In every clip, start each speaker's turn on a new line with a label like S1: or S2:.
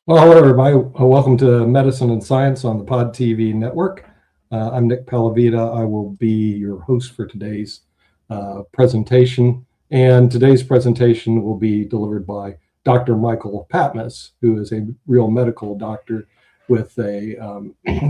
S1: Well, hello, everybody. Welcome to Medicine and Science on the Pod TV network. I'm Nick Pallavita. I will be your host for today's presentation. And today's presentation will be delivered by Dr. Michael Patmos, who is a real medical doctor with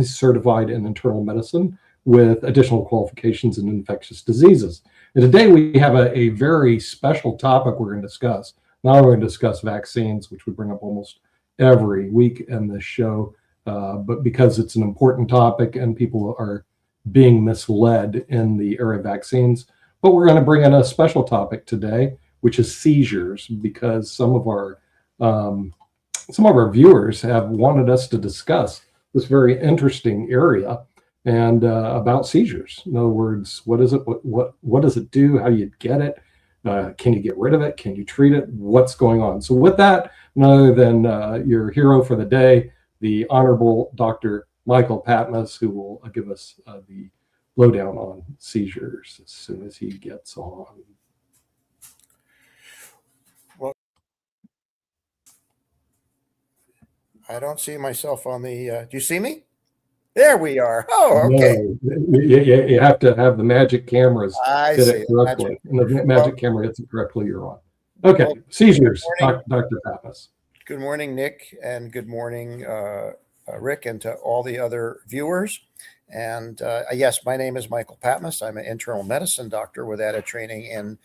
S1: certified in internal medicine with additional qualifications in infectious diseases. And today we have a very special topic we're going to discuss. Now we're going to discuss vaccines, which we bring up almost every week in this show, but because it's an important topic and people are being misled in the area of vaccines. But we're going to bring in a special topic today, which is seizures, because some of our viewers have wanted us to discuss this very interesting area and about seizures. In other words, what is it? What does it do? How do you get it? Can you get rid of it? Can you treat it? What's going on? So with that, none other than your hero for the day, the Honorable Dr. Michael Patmos, who will give us the lowdown on seizures as soon as he gets on.
S2: Well, I don't see myself on the, do you see me? There we are. Oh, okay.
S1: No, you have to have the magic cameras hit it correctly.
S2: Magic.
S1: And the magic camera hits it correctly, you're on. Okay, well, seizures, Dr. Patmos.
S2: Good morning, Nick, and good morning, Rick, and to all the other viewers. And yes, my name is Michael Patmos. I'm an internal medicine doctor with added training in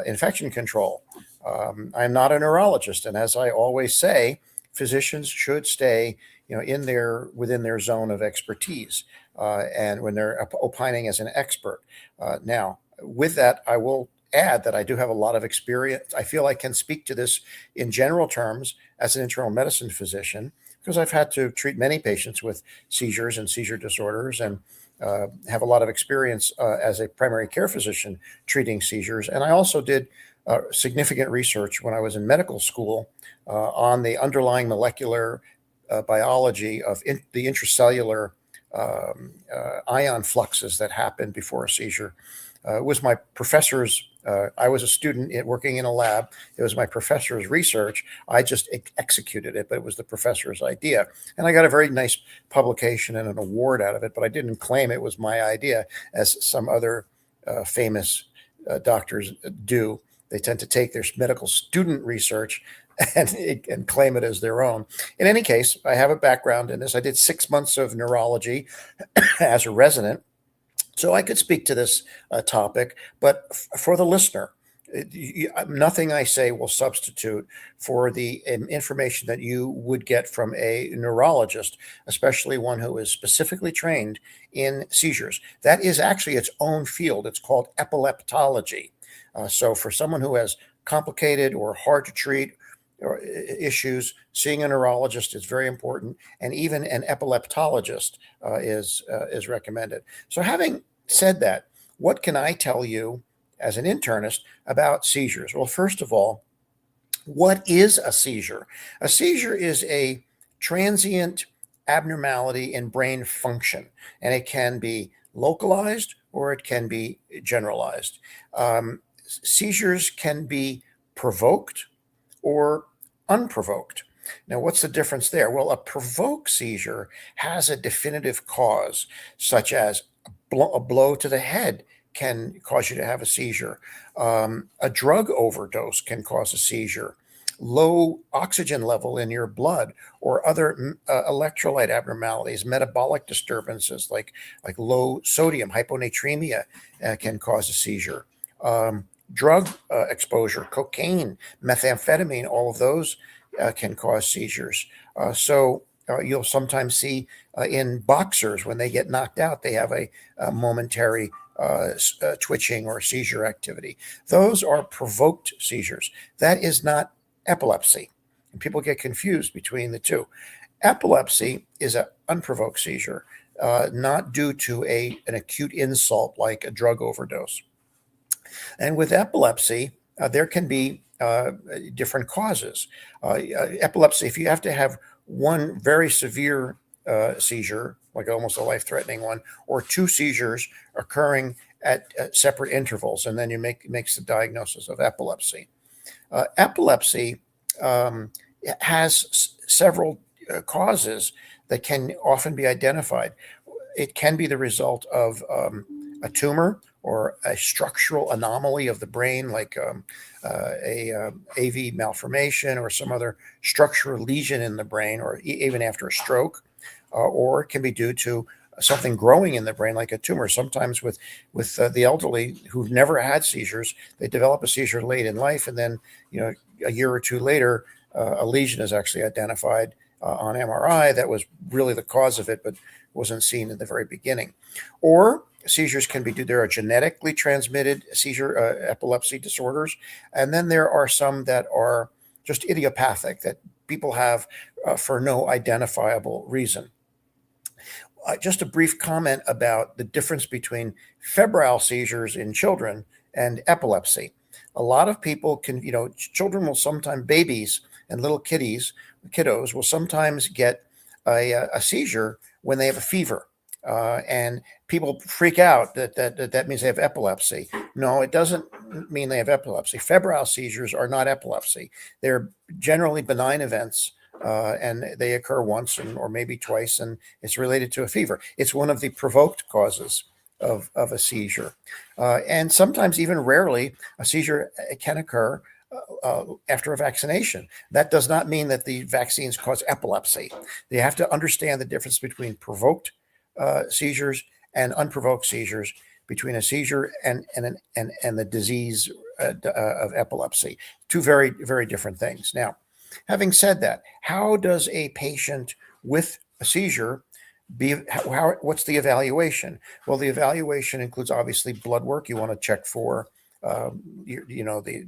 S2: infection control. I'm not a neurologist, and as I always say, physicians should stay, within their zone of expertise, and when they're opining as an expert. Now, with that, I will add that I do have a lot of experience. I feel I can speak to this in general terms as an internal medicine physician because I've had to treat many patients with seizures and seizure disorders, and have a lot of experience as a primary care physician treating seizures. And I also did significant research when I was in medical school on the underlying molecular biology of the intracellular ion fluxes that happen before a seizure. It was my professor's, I was a student working in a lab. It was my professor's research. I just executed it, but it was the professor's idea. And I got a very nice publication and an award out of it, but I didn't claim it was my idea as some other famous doctors do. They tend to take their medical student research and claim it as their own. In any case, I have a background in this. I did 6 months of neurology as a resident, so I could speak to this topic. But for the listener, nothing I say will substitute for the information that you would get from a neurologist, especially one who is specifically trained in seizures. That is actually its own field. It's called epileptology. So for someone who has complicated or hard to treat or issues, seeing a neurologist is very important, and even an epileptologist is recommended. So having said that, what can I tell you as an internist about seizures? Well, first of all, what is a seizure? A seizure is a transient abnormality in brain function, and it can be localized or it can be generalized. Seizures can be provoked or unprovoked. Now, what's the difference there? Well, a provoked seizure has a definitive cause, such as a blow to the head can cause you to have a seizure. A drug overdose can cause a seizure. Low oxygen level in your blood or other electrolyte abnormalities, metabolic disturbances like low sodium, hyponatremia can cause a seizure. Drug exposure, cocaine, methamphetamine, all of those can cause seizures. So you'll sometimes see in boxers when they get knocked out, they have a momentary twitching or seizure activity. Those are provoked seizures. That is not epilepsy. And people get confused between the two. Epilepsy is an unprovoked seizure, not due to an acute insult like a drug overdose. And with epilepsy, there can be different causes. Epilepsy, if you have to have one very severe seizure, like almost a life-threatening one, or two seizures occurring at separate intervals, and then you makes the diagnosis of epilepsy. Epilepsy has several causes that can often be identified. It can be the result of a tumor or a structural anomaly of the brain, like a AV malformation or some other structural lesion in the brain, or even after a stroke, or it can be due to something growing in the brain, like a tumor. Sometimes with the elderly who've never had seizures, they develop a seizure late in life, and then a year or two later, a lesion is actually identified on MRI that was really the cause of it, but wasn't seen in the very beginning. Or seizures can be due. There are genetically transmitted seizure epilepsy disorders, and then there are some that are just idiopathic that people have for no identifiable reason. Just a brief comment about the difference between febrile seizures in children and epilepsy. A lot of people can, children will sometimes, babies and little kiddos will sometimes get a seizure when they have a fever. And people freak out that means they have epilepsy. No, it doesn't mean they have epilepsy. Febrile seizures are not epilepsy. They're generally benign events, and they occur once or maybe twice, and it's related to a fever. It's one of the provoked causes of a seizure. And sometimes, even rarely, a seizure can occur after a vaccination. That does not mean that the vaccines cause epilepsy. You have to understand the difference between provoked seizures and unprovoked seizures, between a seizure and the disease of epilepsy. Two very, very different things. Now, having said that, how does a patient with a seizure what's the evaluation? Well, the evaluation includes obviously blood work. You want to check for the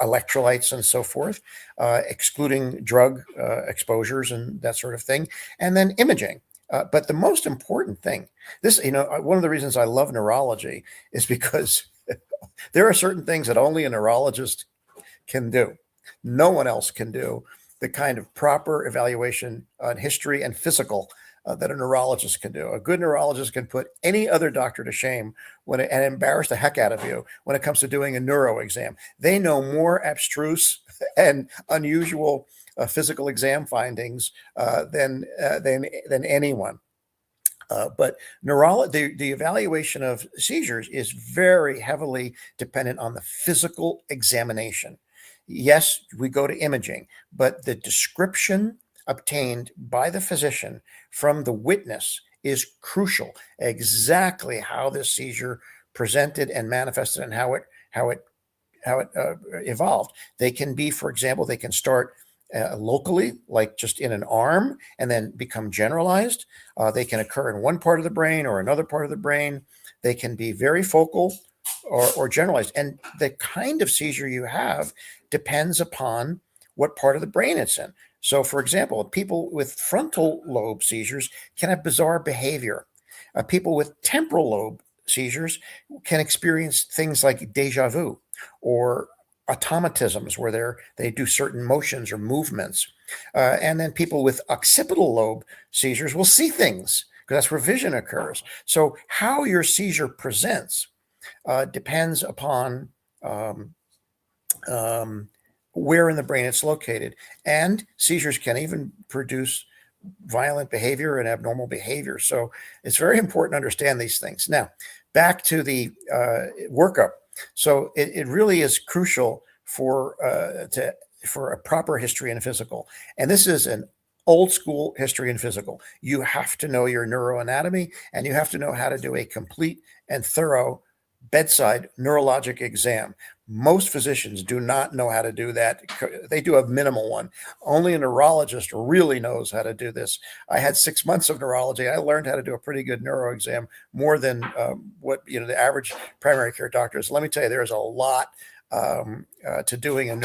S2: electrolytes and so forth, excluding drug exposures and that sort of thing, and then imaging. But the most important thing, one of the reasons I love neurology is because there are certain things that only a neurologist can do. No one else can do the kind of proper evaluation on history and physical that a neurologist can do. A good neurologist can put any other doctor to shame and embarrass the heck out of you when it comes to doing a neuro exam. They know more abstruse and unusual physical exam findings than anyone. But the evaluation of seizures is very heavily dependent on the physical examination. Yes, we go to imaging, but the description obtained by the physician from the witness is crucial. Exactly how this seizure presented and manifested, and how it evolved. They can be, for example, they can start locally, like just in an arm, and then become generalized. They can occur in one part of the brain or another part of the brain. They can be very focal or generalized. And the kind of seizure you have depends upon what part of the brain it's in. So, for example, people with frontal lobe seizures can have bizarre behavior. People with temporal lobe seizures can experience things like deja vu or automatisms, where they do certain motions or movements. And then people with occipital lobe seizures will see things, because that's where vision occurs. So how your seizure presents depends upon where in the brain it's located. And seizures can even produce violent behavior and abnormal behavior. So it's very important to understand these things. Now, back to the workup. So it really is crucial for a proper history and physical. And this is an old school history and physical. You have to know your neuroanatomy, and you have to know how to do a complete and thorough bedside neurologic exam. Most physicians do not know how to do that. They do a minimal one. Only a neurologist really knows how to do this. I had 6 months of neurology. I learned how to do a pretty good neuro exam, more than what the average primary care doctor is. Let me tell you, there is a lot to doing a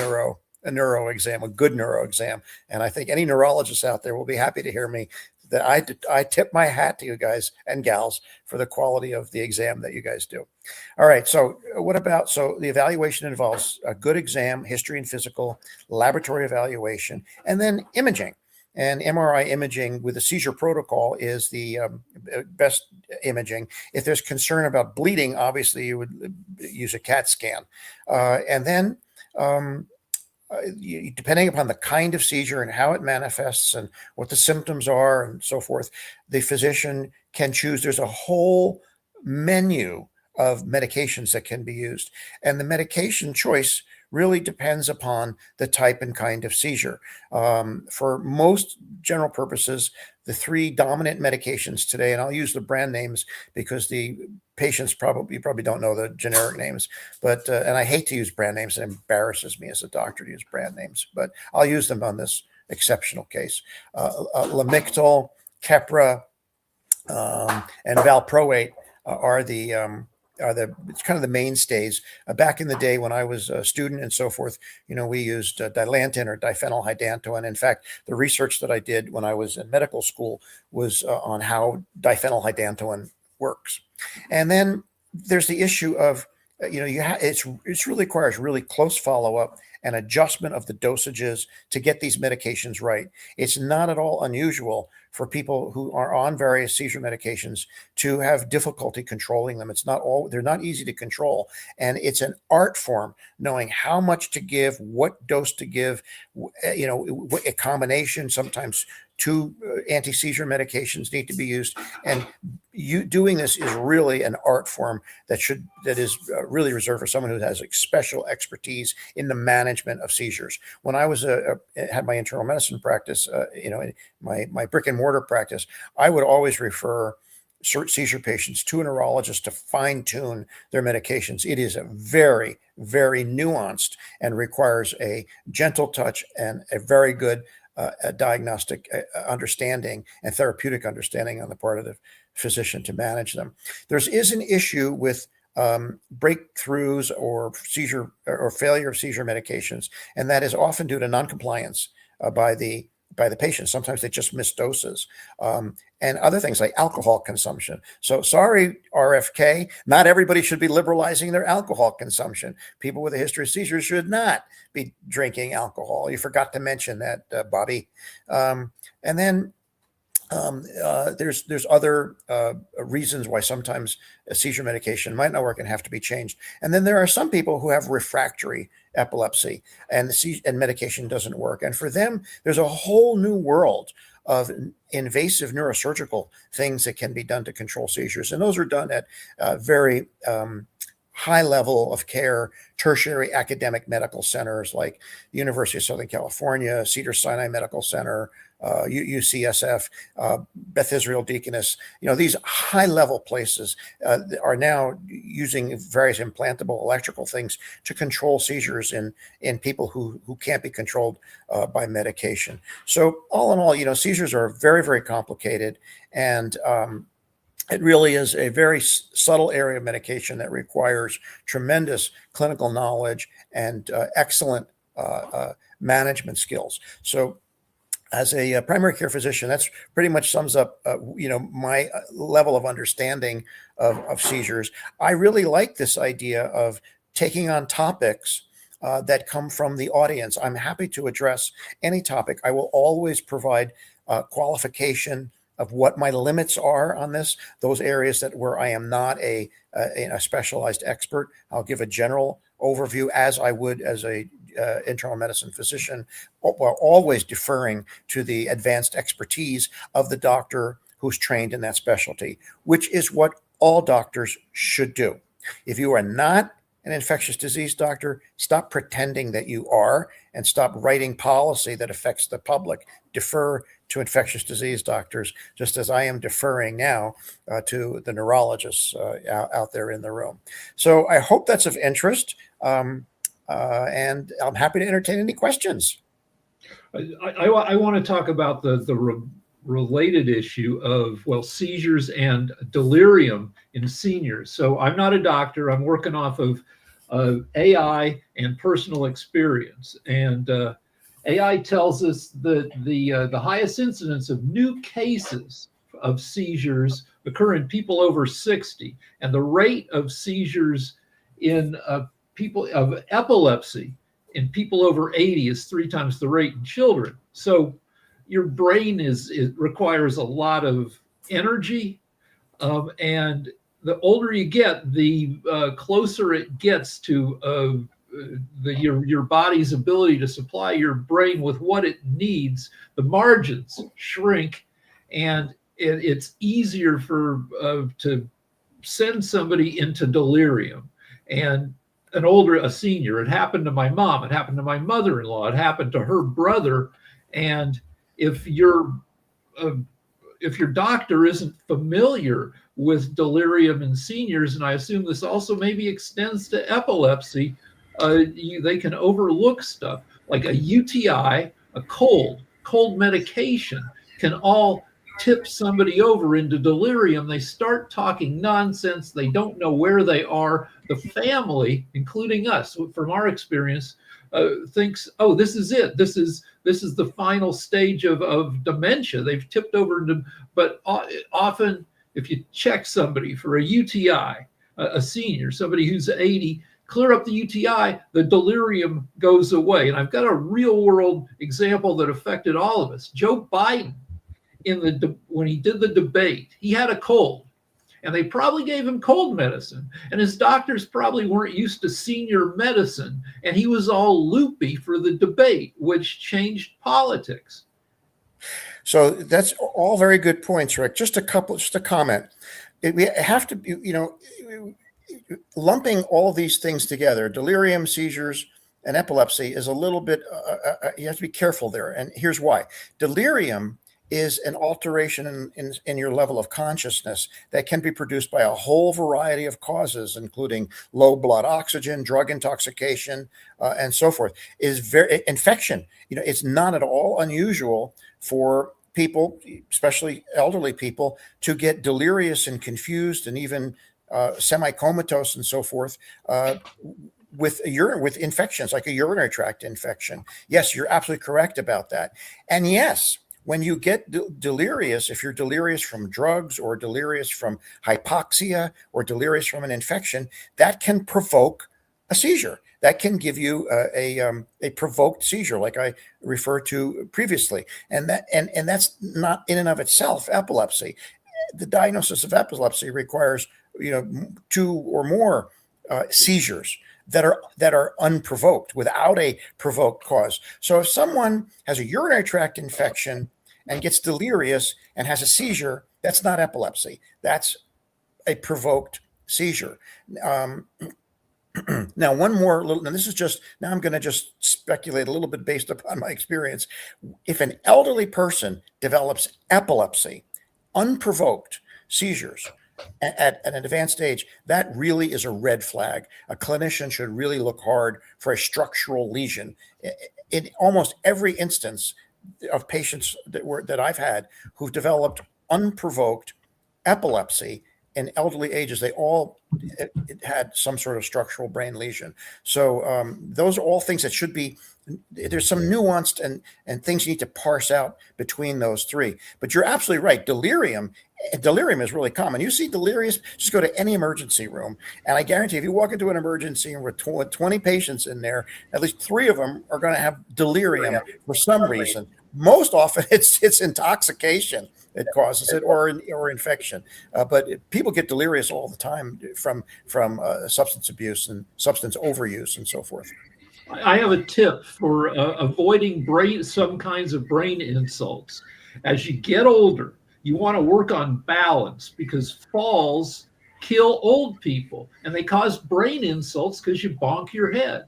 S2: neuro exam, a good neuro exam. And I think any neurologists out there will be happy to hear me that I tip my hat to you guys and gals for the quality of the exam that you guys do. All right. So the evaluation involves a good exam, history and physical, laboratory evaluation, and then imaging. And MRI imaging with the seizure protocol is the best imaging. If there's concern about bleeding, obviously you would use a CAT scan. And then depending upon the kind of seizure and how it manifests and what the symptoms are and so forth, the physician can choose. There's a whole menu of medications that can be used. And the medication choice really depends upon the type and kind of seizure. For most general purposes, the three dominant medications today, and I'll use the brand names because the patients probably don't know the generic names, but and I hate to use brand names. It embarrasses me as a doctor to use brand names, but I'll use them on this exceptional case. Lamictal, Keppra, and valproate are the it's kind of the mainstays. Back in the day when I was a student and so forth, we used Dilantin or diphenylhydantoin. In fact, the research that I did when I was in medical school was on how diphenylhydantoin works. And then there's the issue of, it's really requires really close follow-up and adjustment of the dosages to get these medications right. It's not at all unusual for people who are on various seizure medications to have difficulty controlling them. They're not easy to control. And it's an art form, knowing how much to give, what dose to give, a combination, sometimes two anti-seizure medications need to be used. And doing this is really an art form that is really reserved for someone who has special expertise in the management of seizures. When I had my internal medicine practice, my brick and mortar practice, I would always refer seizure patients to a neurologist to fine tune their medications. It is a very, very nuanced and requires a gentle touch and a very good diagnostic understanding and therapeutic understanding on the part of the physician to manage them. There is an issue with breakthroughs or seizure or failure of seizure medications, and that is often due to noncompliance by the patient. Sometimes they just miss doses, and other things like alcohol consumption. So sorry, RFK, not everybody should be liberalizing their alcohol consumption. People with a history of seizures should not be drinking alcohol. You forgot to mention that, Bobby. And then there's other reasons why sometimes a seizure medication might not work and have to be changed. And then there are some people who have refractory epilepsy and medication doesn't work. And for them, there's a whole new world of invasive neurosurgical things that can be done to control seizures. And those are done at very high level of care, tertiary academic medical centers like the University of Southern California, Cedars-Sinai Medical Center, UCSF, Beth Israel Deaconess. These high-level places are now using various implantable electrical things to control seizures in people who can't be controlled by medication. So all in all, seizures are very, very complicated, and it really is a very subtle area of medication that requires tremendous clinical knowledge and excellent management skills. So as a primary care physician, that's pretty much sums up, my level of understanding of seizures. I really like this idea of taking on topics that come from the audience. I'm happy to address any topic. I will always provide qualification of what my limits are on this, those areas where I am not a specialized expert. I'll give a general overview as I would as a internal medicine physician, while always deferring to the advanced expertise of the doctor who's trained in that specialty, which is what all doctors should do. If you are not an infectious disease doctor, stop pretending that you are and stop writing policy that affects the public. Defer to infectious disease doctors, just as I am deferring now to the neurologists out there in the room. So I hope that's of interest. And I'm happy to entertain any questions.
S3: I want to talk about the related issue of, seizures and delirium in seniors. So I'm not a doctor. I'm working off of AI and personal experience. And AI tells us that the highest incidence of new cases of seizures occur in people over 60, and the rate of seizures in people of epilepsy in people over 80 is 3 times the rate in children. So your brain it requires a lot of energy, and the older you get, the closer it gets to your body's ability to supply your brain with what it needs, the margins shrink, and it's easier for to send somebody into delirium. And a senior, it happened to my mom, it happened to my mother-in-law, it happened to her brother. And if uh, if your doctor isn't familiar with delirium in seniors, and I assume this also maybe extends to epilepsy, they can overlook stuff like a UTI, a cold medication can all tip somebody over into delirium. They start talking nonsense. They don't know where they are. The family, including us, from our experience, thinks, oh, this is it. This is the final stage of dementia. They've tipped over into, but often if you check somebody for a UTI, a senior, somebody who's 80, clear up the UTI, the delirium goes away. And I've got a real world example that affected all of us. Joe Biden, when he did the debate, he had a cold, and they probably gave him cold medicine, and his doctors probably weren't used to senior medicine, and he was all loopy for the debate, which changed politics.
S2: So that's all very good points, Rick. Just a comment. We have to, lumping all these things together, delirium, seizures, and epilepsy is a little bit, you have to be careful there. And here's why. Delirium is an alteration in your level of consciousness that can be produced by a whole variety of causes, including low blood oxygen, drug intoxication, and so forth. Infection. It's not at all unusual for people, especially elderly people, to get delirious and confused and even semi-comatose and so forth with infections like a urinary tract infection. Yes, you're absolutely correct about that. And yes, when you get delirious, if you're delirious from drugs or delirious from hypoxia or delirious from an infection, that can provoke a seizure. That can give you a provoked seizure, like I referred to previously, and that's not in and of itself epilepsy. The diagnosis of epilepsy requires 2 or more seizures that are unprovoked, without a provoked cause. So if someone has a urinary tract infection and gets delirious and has a seizure, that's not epilepsy. That's a provoked seizure. Now, one more little, and this is just, now I'm going to just speculate a little bit based upon my experience. If an elderly person develops epilepsy, unprovoked seizures, at an advanced age, that really is a red flag. A clinician should really look hard for a structural lesion. In almost every instance of patients that I've had who've developed unprovoked epilepsy in elderly ages, they all had some sort of structural brain lesion. So those are all things that should be, there's some nuanced and things you need to parse out between those three. But you're absolutely right. Delirium is really common. You see delirious, just go to any emergency room, and I guarantee if you walk into an emergency room with 20 patients in there, at least 3 of them are going to have delirium for some reason. Most often it's intoxication that causes it, or infection. But people get delirious all the time from substance abuse and substance overuse and so forth.
S3: I have a tip for avoiding some kinds of brain insults. As you get older, you want to work on balance, because falls kill old people, and they cause brain insults because you bonk your head.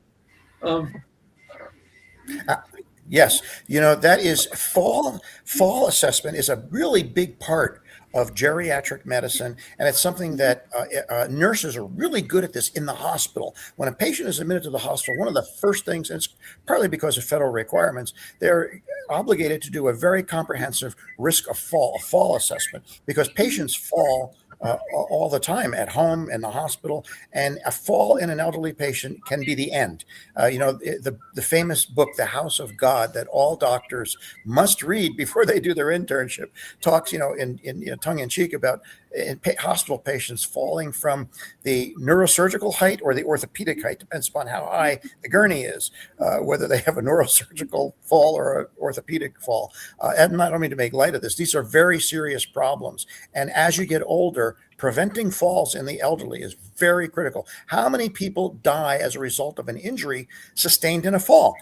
S2: Yes, that is fall assessment is a really big part of geriatric medicine, and it's something that nurses are really good at this in the hospital. When a patient is admitted to the hospital, one of the first things, and it's partly because of federal requirements, they're obligated to do a very comprehensive risk of fall, a fall assessment, because patients fall all the time at home, in the hospital, and a fall in an elderly patient can be the end. The famous book, The House of God, that all doctors must read before they do their internship, talks, in tongue in cheek about in hospital patients falling from the neurosurgical height or the orthopedic height, depends upon how high the gurney is, whether they have a neurosurgical fall or an orthopedic fall. And I don't mean to make light of this. These are very serious problems. And as you get older, preventing falls in the elderly is very critical. How many people die as a result of an injury sustained in a fall?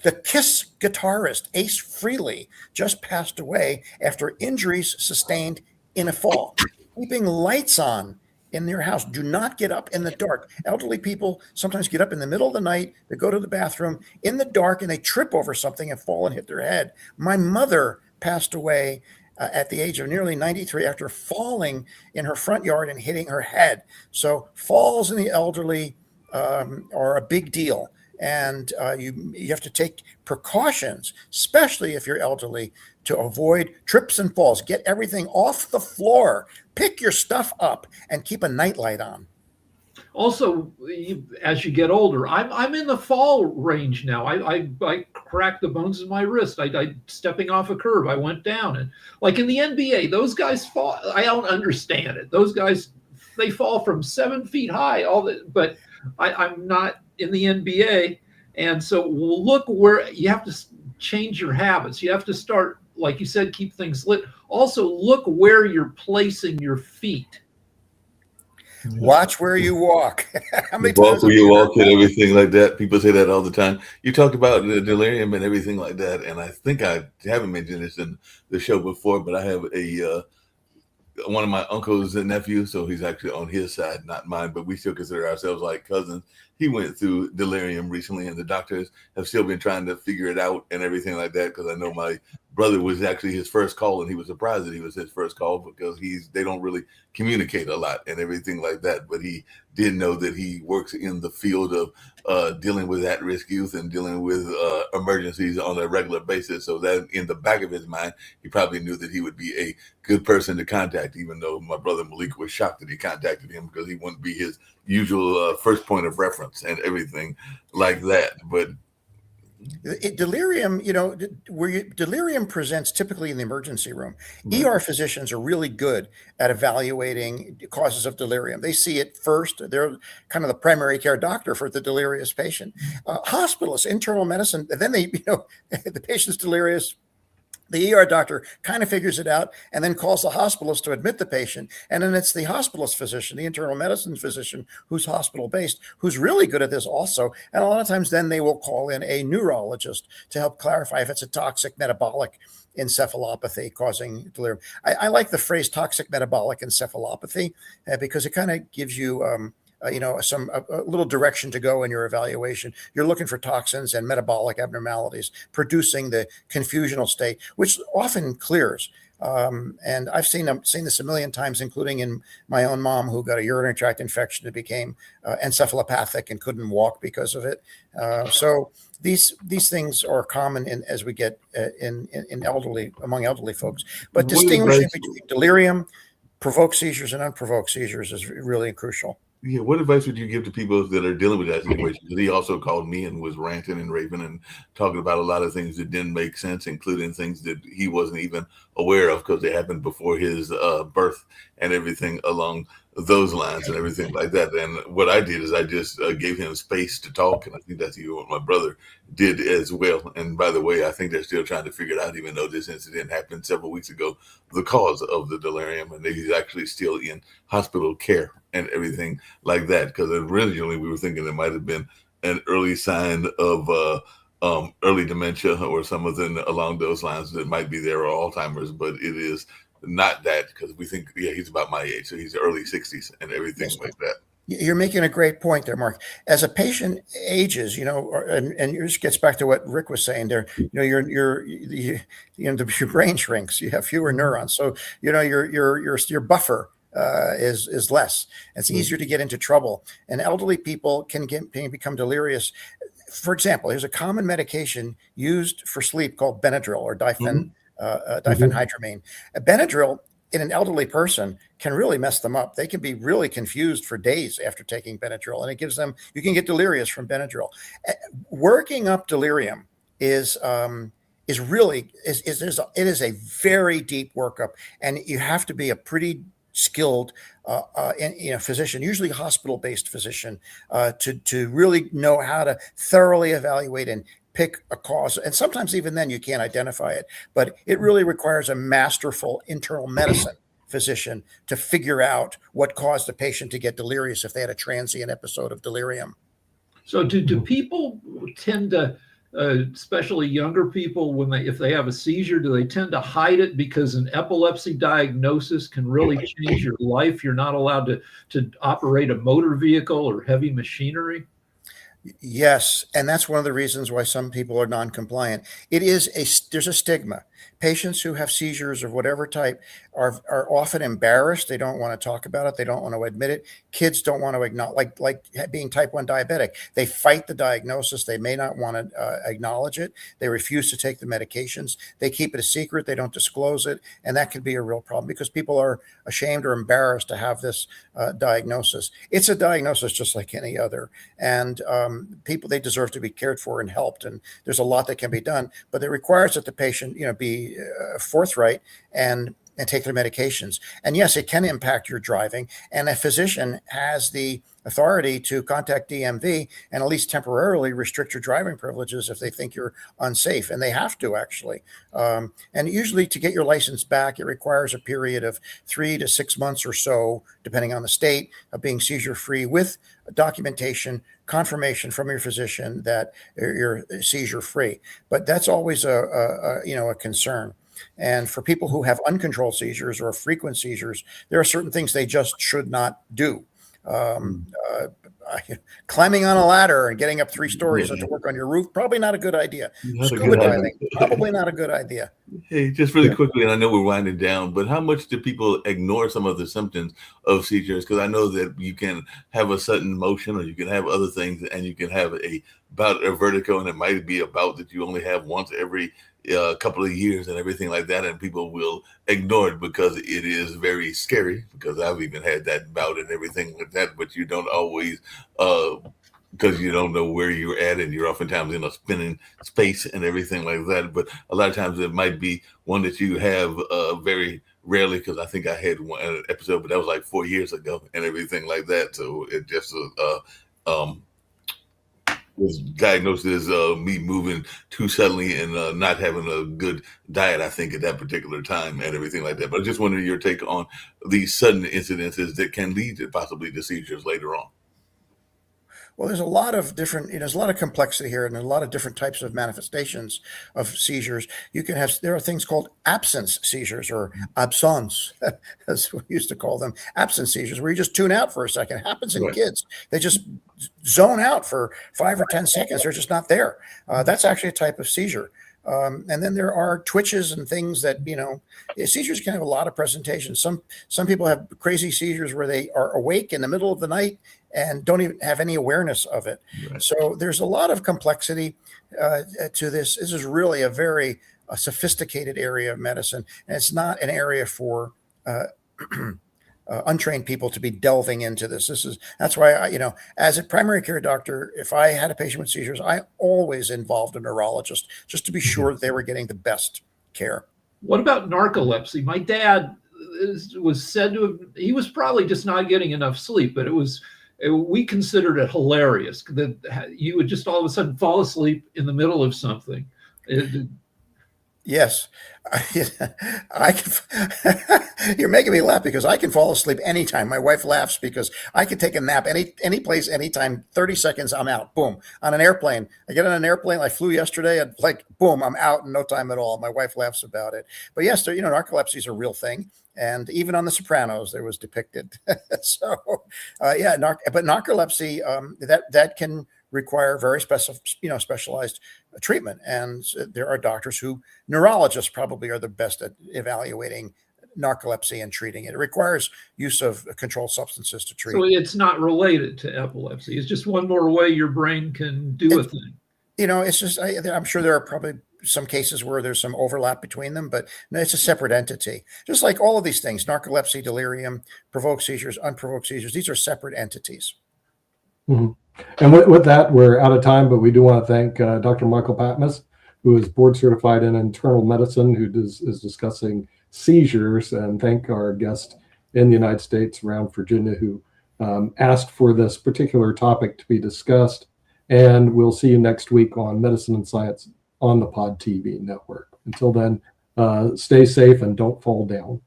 S2: The Kiss guitarist Ace Frehley just passed away after injuries sustained in a fall. Keeping lights on in their house. Do not get up in the dark. Elderly people sometimes get up in the middle of the night, they go to the bathroom in the dark, and they trip over something and fall and hit their head. My mother passed away at the age of nearly 93 after falling in her front yard and hitting her head. So falls in the elderly are a big deal. And you have to take precautions, especially if you're elderly, to avoid trips and falls. Get everything off the floor, pick your stuff up, and keep a nightlight on.
S3: Also, as you get older, I'm in the fall range now. I cracked the bones in my wrist. I stepping off a curb. I went down, and like in the NBA, those guys fall. I don't understand it. Those guys, they fall from 7 feet high. But I'm not in the NBA, and so look where you have to change your habits. You have to start, like you said, keep things lit. Also, look where you're placing your feet.
S2: Watch where you walk. How many
S4: Walk
S2: times
S4: where
S2: have
S4: you
S2: you
S4: walk
S2: heard
S4: and
S2: that?
S4: everything like that. People say that all the time. You talked about the delirium and everything like that, and I think I haven't mentioned this in the show before, but I have a one of my uncles and nephews, so he's actually on his side, not mine, but we still consider ourselves like cousins. He went through delirium recently, and the doctors have still been trying to figure it out and everything like that. Because I know my brother was actually his first call, and he was surprised that he was his first call because they don't really communicate a lot and everything like that. But he did know that he works in the field of dealing with at-risk youth and dealing with emergencies on a regular basis. So that in the back of his mind, he probably knew that he would be a good person to contact, even though my brother Malik was shocked that he contacted him because he wouldn't be his usual first point of reference and everything like that. But
S2: Delirium, delirium presents typically in the emergency room.
S4: Right.
S2: ER physicians are really good at evaluating causes of delirium. They see it first. They're kind of the primary care doctor for the delirious patient. Hospitalists, internal medicine, then the patient's delirious. The ER doctor kind of figures it out and then calls the hospitalist to admit the patient. And then it's the hospitalist physician, the internal medicine physician who's hospital based, who's really good at this also. And a lot of times then they will call in a neurologist to help clarify if it's a toxic metabolic encephalopathy causing delirium. I like the phrase toxic metabolic encephalopathy because it kind of gives you a little direction to go in your evaluation. You're looking for toxins and metabolic abnormalities producing the confusional state, which often clears. And I've seen this a million times, including in my own mom, who got a urinary tract infection that became encephalopathic and couldn't walk because of it. So these things are common as we get in among elderly folks. But distinguishing between delirium, provoked seizures, and unprovoked seizures is really crucial.
S4: Yeah, what advice would you give to people that are dealing with that situation? Because he also called me and was ranting and raving and talking about a lot of things that didn't make sense, including things that he wasn't even aware of because they happened before his birth and everything along those lines and everything like that. And what I did is I just gave him space to talk, and I think that's even what my brother did as well. And by the way, I think they're still trying to figure it out, even though this incident happened several weeks ago, the cause of the delirium, and he's actually still in hospital care and everything like that. Because originally we were thinking it might have been an early sign of early dementia or something along those lines that might be there, or Alzheimer's, but it is not that, because we think, he's about my age, so he's early 60s and everything like that.
S2: You're making a great point there, Mark. As a patient ages, and it just gets back to what Rick was saying there. Your brain shrinks. You have fewer neurons, so your buffer is less. It's easier to get into trouble, and elderly people can become delirious. For example, there's a common medication used for sleep called Benadryl or diphenhydramine. Benadryl in an elderly person can really mess them up. They can be really confused for days after taking Benadryl, and you can get delirious from Benadryl. Working up delirium is a very deep workup, and you have to be a pretty skilled physician, usually hospital-based physician, to really know how to thoroughly evaluate and pick a cause. And sometimes even then you can't identify it, but it really requires a masterful internal medicine physician to figure out what caused the patient to get delirious if they had a transient episode of delirium.
S3: So do people tend to, especially younger people, if they have a seizure, do they tend to hide it because an epilepsy diagnosis can really change your life? You're not allowed to operate a motor vehicle or heavy machinery?
S2: Yes, and that's one of the reasons why some people are non-compliant. There's a stigma. Patients who have seizures of whatever type are often embarrassed. They don't want to talk about it. They don't want to admit it. Kids don't want to acknowledge, like being type 1 diabetic. They fight the diagnosis. They may not want to acknowledge it. They refuse to take the medications. They keep it a secret. They don't disclose it. And that can be a real problem because people are ashamed or embarrassed to have this diagnosis. It's a diagnosis just like any other. And people, they deserve to be cared for and helped. And there's a lot that can be done, but it requires that the patient, be forthright and take their medications. And yes, it can impact your driving. And a physician has the authority to contact DMV and at least temporarily restrict your driving privileges if they think you're unsafe. And they have to, actually. And usually to get your license back, it requires a period of 3 to 6 months or so, depending on the state, of being seizure-free with documentation, confirmation from your physician that you're seizure-free. But that's always a concern. And for people who have uncontrolled seizures or frequent seizures, there are certain things they just should not do. Climbing on a ladder and getting up 3 stories to work on your roof, probably not a good idea. Scuba diving, probably not a good idea.
S4: Hey, just really quickly, and I know we're winding down, but how much do people ignore some of the symptoms of seizures? Because I know that you can have a sudden motion, or you can have other things, and you can have a bout of vertigo, and it might be a bout that you only have once every couple of years and everything like that, and people will ignore it because it is very scary, because I've even had that bout and everything like that, but you don't always because you don't know where you're at, and you're oftentimes in a spinning space and everything like that. But a lot of times it might be one that you have very rarely, because I think I had one episode, but that was like 4 years ago and everything like that. So it just was diagnosed as me moving too suddenly and not having a good diet, I think, at that particular time and everything like that. But I just wondering your take on these sudden incidences that can lead to possibly to seizures later on.
S2: Well, there's a lot of different, there's a lot of complexity here and a lot of different types of manifestations of seizures. There are things called absence seizures, or absence, as we used to call them, absence seizures, where you just tune out for a second. It happens in kids. They just zone out for 5 or 10 seconds. They're just not there. That's actually a type of seizure. And then there are twitches and things that, seizures can have a lot of presentations. Some people have crazy seizures where they are awake in the middle of the night and don't even have any awareness of it. Right. So there's a lot of complexity to this. This is really a very sophisticated area of medicine, and it's not an area for untrained people to be delving into this. That's why as a primary care doctor, if I had a patient with seizures, I always involved a neurologist just to be sure that they were getting the best care.
S3: What about narcolepsy? My dad was said to have, he was probably just not getting enough sleep, but we considered it hilarious that you would just all of a sudden fall asleep in the middle of something.
S2: Yes, I can. You're making me laugh because I can fall asleep anytime. My wife laughs because I can take a nap any place, anytime. 30 seconds, I'm out. Boom. On an airplane, I get on an airplane. I flew yesterday, and boom, I'm out in no time at all. My wife laughs about it. But yes, narcolepsy is a real thing, and even on The Sopranos, there was depicted. So, but narcolepsy that can require very specialized treatment. And there are doctors neurologists probably are the best at evaluating narcolepsy and treating it. It requires use of controlled substances to treat.
S3: So it's not related to epilepsy. It's just one more way your brain can do a thing.
S2: It's just, I'm sure there are probably some cases where there's some overlap between them, but no, it's a separate entity. Just like all of these things, narcolepsy, delirium, provoked seizures, unprovoked seizures, these are separate entities.
S1: Mm-hmm. And with that, we're out of time, but we do want to thank Dr. Michael Patmos, who is board certified in internal medicine, who is discussing seizures, and thank our guest in the United States around Virginia who asked for this particular topic to be discussed. And we'll see you next week on Medicine and Science on the Pod TV network. Until then, stay safe and don't fall down.